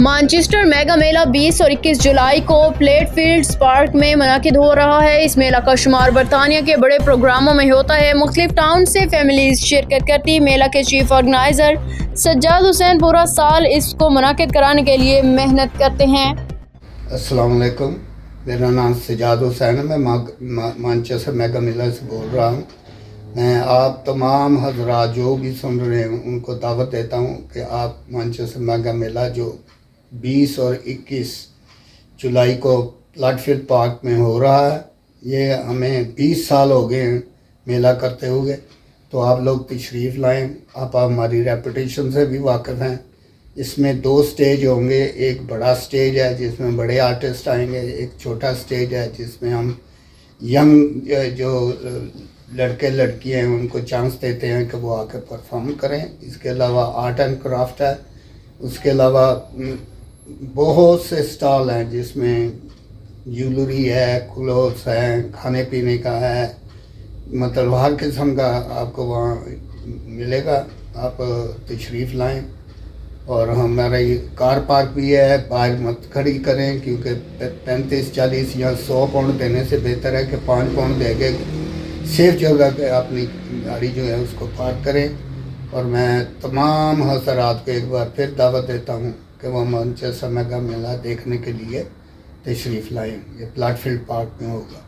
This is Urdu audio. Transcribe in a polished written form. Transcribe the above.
مانچسٹر میگا میلہ 20 اور 21 جولائی کو پلیٹ فیلڈز پارک میں منعقد ہو رہا ہے۔ اس میلہ کا شمار برطانیہ کے بڑے پروگراموں میں ہوتا ہے۔ مختلف ٹاؤن سے فیملیز شرکت کرتی۔ میلہ کے چیف آرگنائزر سجاد حسین پورا سال اس کو منعقد کرانے کے لیے محنت کرتے ہیں۔ السلام علیکم، میرا نام سجاد حسین ہے، میں مانچسٹر میگا میلہ سے بول رہا ہوں۔ میں آپ تمام حضرات جو بھی سن رہے ہیں ان کو دعوت دیتا ہوں کہ آپ مانچسٹر میگا میلہ جو 20 اور 21 جولائی کو پلاٹ فیلڈ پارک میں ہو رہا ہے، یہ ہمیں 20 سال ہو گئے ہیں میلہ کرتے ہوئے، تو آپ لوگ تشریف لائیں۔ آپ ہماری ریپوٹیشن سے بھی واقف ہیں۔ اس میں 2 سٹیج ہوں گے، ایک بڑا سٹیج ہے جس میں بڑے آرٹسٹ آئیں گے، ایک چھوٹا سٹیج ہے جس میں ہم ینگ جو لڑکے لڑکی ہیں ان کو چانس دیتے ہیں کہ وہ آ کے پرفارم کریں۔ اس کے علاوہ آرٹ اینڈ کرافٹ ہے، اس کے علاوہ بہت سے سٹال ہیں جس میں جیولری ہے، کلوتھس ہیں، کھانے پینے کا ہے، مطلب ہر قسم کا آپ کو وہاں ملے گا۔ آپ تشریف لائیں۔ اور ہمارا یہ کار پارک بھی ہے، باہر مت کھڑی کریں کیونکہ 35 40 یا 100 پاؤنڈ دینے سے بہتر ہے کہ 5 پاؤنڈ دے کے سیف جگہ پہ اپنی گاڑی جو ہے اس کو پارک کریں۔ اور میں تمام حضرات کو ایک بار پھر دعوت دیتا ہوں کہ وہ مانچسٹر میگا میلہ دیکھنے کے لیے تشریف لائیں۔ یہ پلاٹ فیلڈ پارک میں ہوگا۔